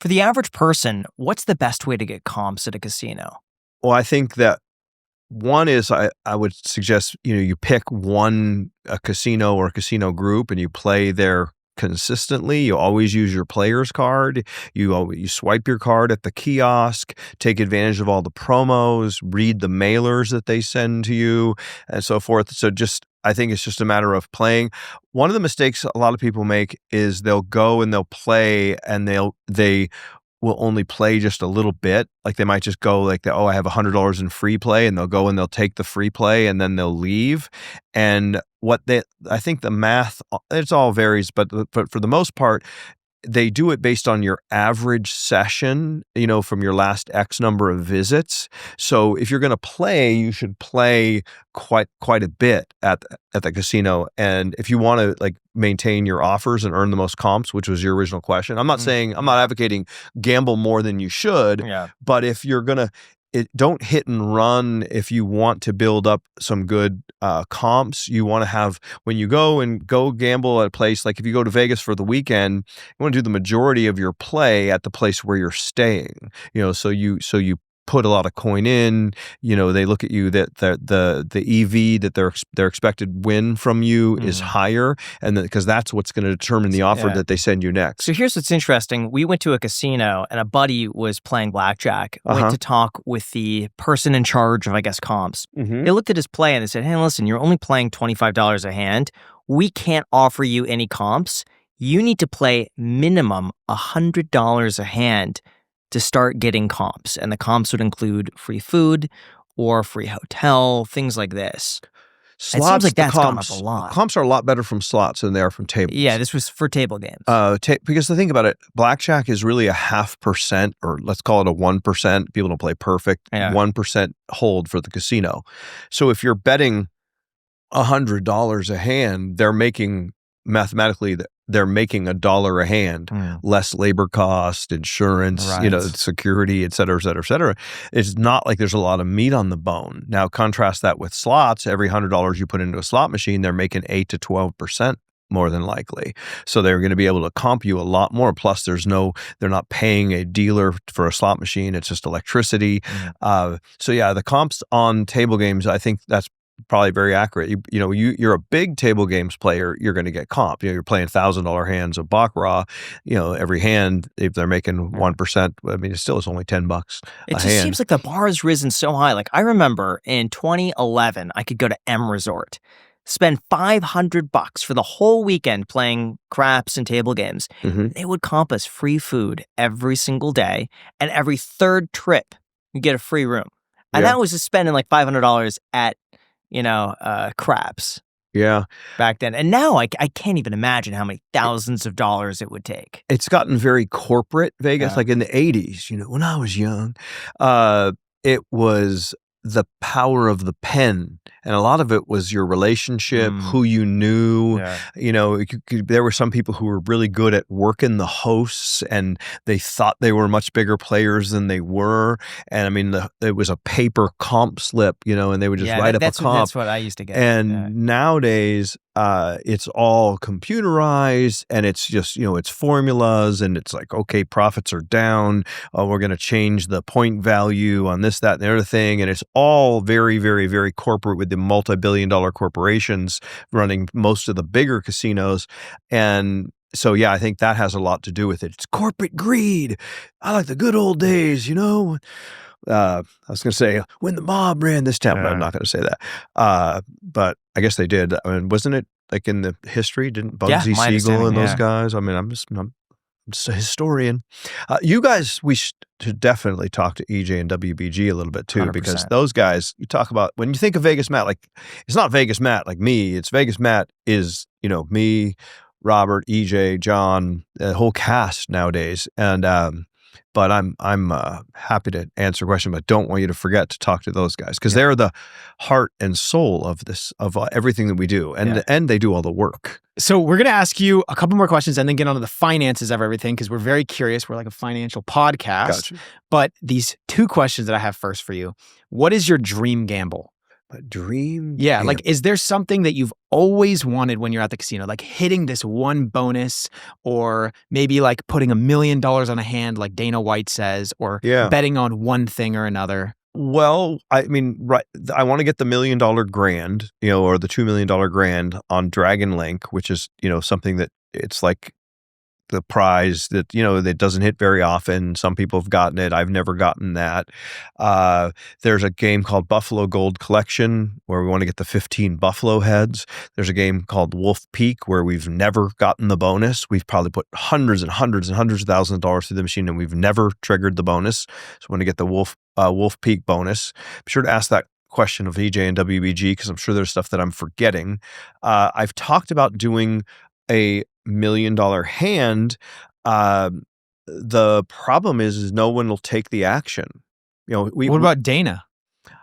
For the average person, what's the best way to get comps at a casino? Well, I think that one is I would suggest, you pick a casino or a casino group and you play there consistently. You always use your player's card. You swipe your card at the kiosk, take advantage of all the promos, read the mailers that they send to you, and so forth. So I think it's just a matter of playing. One of the mistakes a lot of people make is they'll go and they'll play and they will only play just a little bit. Like they might just go like, I have $100 in free play, and they'll go and they'll take the free play and then they'll leave. And I think the math, it all varies, but for the most part, they do it based on your average session, from your last X number of visits. So if you're going to play, you should play quite a bit at the casino. And if you want to maintain your offers and earn the most comps, which was your original question, I'm not advocating gamble more than you should, but if you're going to, don't hit and run. If you want to build up some good comps, you want to have, when you go gamble at a place, like if you go to Vegas for the weekend, you want to do the majority of your play at the place where you're staying. So you put a lot of coin in. They look at you that the EV that their expected win from you is higher, and because that's what's going to determine the offer that they send you next. So here's what's interesting. We went to a casino and a buddy was playing blackjack. Went to talk with the person in charge of, I guess, comps. They looked at his play and they said, "Hey, listen, you're only playing $25 a hand. We can't offer you any comps. You need to play minimum $100 a hand to start getting comps." And the comps would include free food or free hotel, things like this. Slots, it seems like that's gone up a lot. Comps are a lot better from slots than they are from tables. Yeah, this was for table games. Because the thing about it, blackjack is really a 0.5%, or let's call it a 1%. People don't play perfect. 1% hold for the casino. So if you're betting $100 a hand, they're making $1 a hand, less labor cost, insurance, security, et cetera, et cetera, et cetera. It's not like there's a lot of meat on the bone. Now, contrast that with slots. Every $100 you put into a slot machine, they're making 8 to 12% more than likely. So they're going to be able to comp you a lot more. Plus, they're not paying a dealer for a slot machine. It's just electricity. The comps on table games, I think that's probably very accurate. You're a big table games player, you're going to get comp. You're playing $1,000 hands of baccarat. Every hand, if they're making 1%, I mean, it's only $10. It just seems like the bar has risen so high. Like I remember in 2011, I could go to M Resort, spend $500 for the whole weekend playing craps and table games. They would comp us free food every single day, and every third trip you get a free room. And that was just spending like $500 at craps. Yeah. Back then. And now I can't even imagine how many thousands of dollars it would take. It's gotten very corporate, Vegas. Like in the 80s, when I was young, it was the power of the pen. And a lot of it was your relationship, who you knew. There were some people who were really good at working the hosts, and they thought they were much bigger players than they were. And I mean, it was a paper comp slip, and they would just write up a comp. That's what I used to get. And nowadays, it's all computerized, and it's just, it's formulas, and it's like, okay, profits are down. We're going to change the point value on this, that, and the other thing. And it's all very, very, very corporate, with the multi-billion-dollar corporations running most of the bigger casinos. And so, I think that has a lot to do with it. It's corporate greed. I like the good old days, I was going to say, when the mob ran this town, but I'm not going to say that. But I guess they did. I mean, wasn't it like in the history? Didn't Bugsy Siegel and those guys? I mean, I'm just a historian. You guys, we should definitely talk to EJ and WBG a little bit too, 100%. because those guys, you talk about, when you think of VegasMatt, like, it's not VegasMatt like me. It's VegasMatt is, me, Robert, EJ, John, the whole cast nowadays. And, but I'm happy to answer a question, but don't want you to forget to talk to those guys, because they're the heart and soul of this, of everything that we do, and they do all the work. So we're going to ask you a couple more questions and then get onto the finances of everything, because we're very curious. We're like a financial podcast. Gotcha. But these two questions that I have first for you: what is your dream gamble? A dream? Yeah, like, is there something that you've always wanted when you're at the casino, like hitting this one bonus, or maybe like putting $1 million on a hand, like Dana White says, or betting on one thing or another? Well, I mean, right. I want to get the $1 million grand, or the $2 million grand on Dragon Link, which is, something that it's like the prize that, that doesn't hit very often. Some people have gotten it. I've never gotten that. There's a game called Buffalo Gold Collection where we want to get the 15 buffalo heads. There's a game called Wolf Peak where we've never gotten the bonus. We've probably put hundreds and hundreds and hundreds of thousands of dollars through the machine and we've never triggered the bonus. So we want to get the Wolf Peak bonus. Be sure to ask that question of EJ and WBG because I'm sure there's stuff that I'm forgetting. I've talked about doing a $1 million hand. The problem is no one will take the action. What about Dana?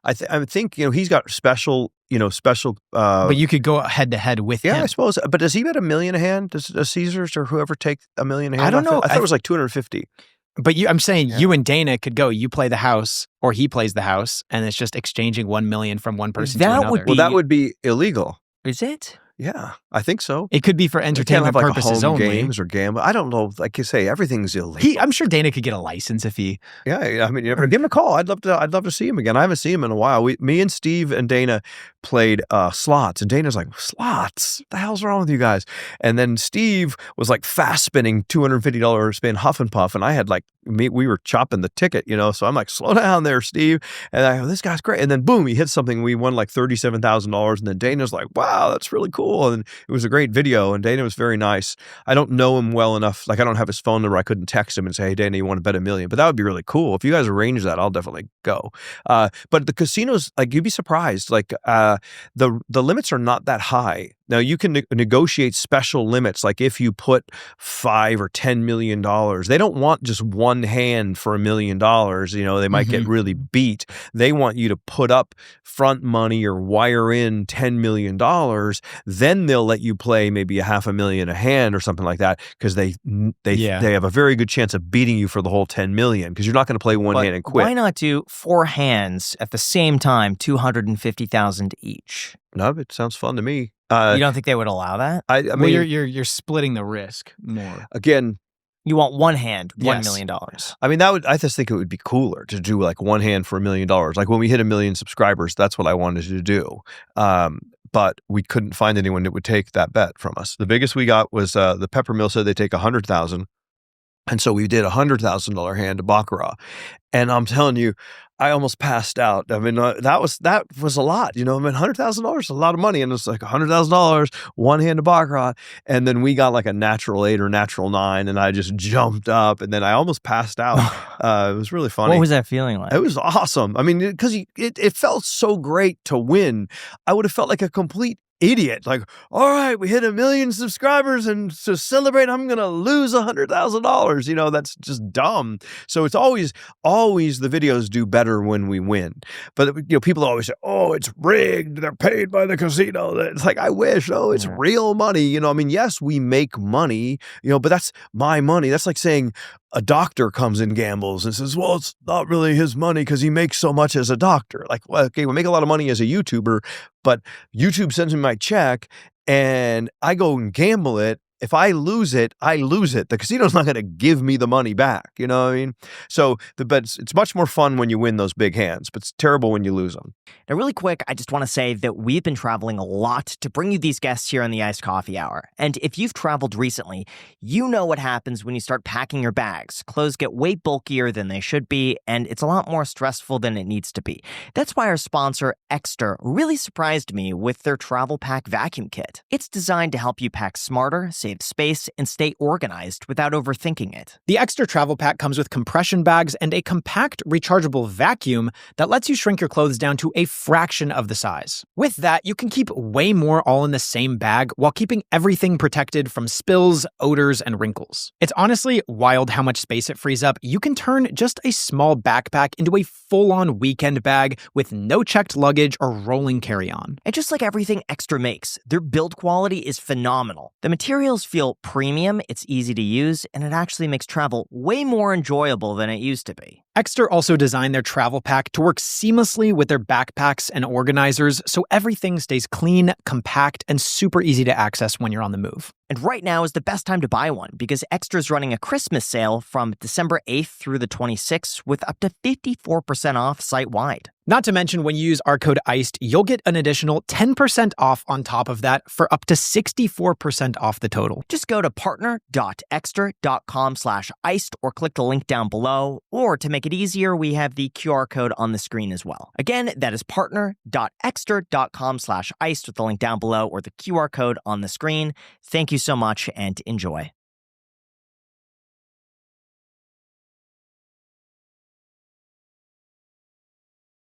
I think he's got special. But you could go head to head with him. Yeah, I suppose. But does he bet $1 million a hand? Does Caesars or whoever take $1 million a hand? I don't know. I thought it was like 250. But I'm saying you and Dana could go. You play the house, or he plays the house, and it's just exchanging $1 million from one person to another. That would be illegal. Is it? Yeah, I think so. It could be for entertainment purposes home only. Games or gamble. I don't know. Like you say, everything's illegal. I'm sure Dana could get a license if he. Yeah, I mean, give him a call. I'd love to see him again. I haven't seen him in a while. Me and Steve and Dana played slots, and Dana's like, slots? What the hell's wrong with you guys? And then Steve was like fast spinning $250 spin Huff and Puff, and I had we were chopping the ticket, So I'm like, slow down there, Steve. And I go, this guy's great. And then boom, he hit something. We won like $37,000. And then Dana's like, wow, that's really cool. And it was a great video. And Dana was very nice. I don't know him well enough. Like I don't have his phone number. I couldn't text him and say, hey, Dana, you want to bet $1 million? But that would be really cool. If you guys arrange that, I'll definitely go. But the casinos, you'd be surprised. The limits are not that high. Now you can negotiate special limits, like if you put $5 or $10 million. They don't want just one hand for $1 million. They might get really beat. They want you to put up front money or wire in $10 million. Then they'll let you play maybe $500,000 a hand or something like that because they have a very good chance of beating you for the whole $10 million because you're not going to play one hand and quit. Why not do 4 hands at the same time, $250,000 each? No, it sounds fun to me. You don't think they would allow that? I mean, well, you're splitting the risk more. Again, you want one hand, $1 million. I mean, I just think it would be cooler to do like one hand for $1 million. Like when we hit 1 million subscribers, that's what I wanted to do. But we couldn't find anyone that would take that bet from us. The biggest we got was the Pepper Mill said they take 100,000. And so we did a $100,000 hand to Baccarat. And I'm telling you, I almost passed out. I mean, that was a lot, $100,000 is a lot of money. And it's like $100,000, one hand to Baccarat. And then we got like a natural 8 or natural 9. And I just jumped up and then I almost passed out. It was really funny. What was that feeling like? It was awesome. I mean, because it felt so great to win. I would have felt like a complete idiot. Like, all right, we hit 1 million subscribers and to celebrate, I'm going to lose $100,000. That's just dumb. So it's always the videos do better when we win. But, people always say, oh, it's rigged. They're paid by the casino. It's like, I wish. Oh, it's real money. I mean, yes, we make money, but that's my money. That's like saying a doctor comes and gambles and says, well, it's not really his money because he makes so much as a doctor. Like, well, okay, we make a lot of money as a YouTuber, but YouTube sends me my check and I go and gamble it. If I lose it, I lose it. The casino's not going to give me the money back. You know what I mean? So, but it's much more fun when you win those big hands, but it's terrible when you lose them. Now, really quick, I just want to say that we've been traveling a lot to bring you these guests here on the Iced Coffee Hour. And if you've traveled recently, you know what happens when you start packing your bags. Clothes get way bulkier than they should be, and it's a lot more stressful than it needs to be. That's why our sponsor, Exter, really surprised me with their Travel Pack Vacuum Kit. It's designed to help you pack smarter, save space, and stay organized without overthinking it. The Extra Travel Pack comes with compression bags and a compact rechargeable vacuum that lets you shrink your clothes down to a fraction of the size. With that, you can keep way more all in the same bag while keeping everything protected from spills, odors, and wrinkles. It's honestly wild how much space it frees up. You can turn just a small backpack into a full-on weekend bag with no checked luggage or rolling carry-on. And just like everything Extra makes, their build quality is phenomenal. The materials feel premium, it's easy to use, and it actually makes travel way more enjoyable than it used to be. Extra also designed their travel pack to work seamlessly with their backpacks and organizers, so everything stays clean, compact, and super easy to access when you're on the move. And right now is the best time to buy one because Extra's running a Christmas sale from December 8th through the 26th with up to 54% off site-wide. Not to mention, when you use our code ICED, you'll get an additional 10% off on top of that for up to 64% off the total. Just go to partner.extra.com/iced or click the link down below. Or to make it easier, we have the QR code on the screen as well. Again, that is partner.extra.com/iced with the link down below or the QR code on the screen. Thank you so much and enjoy.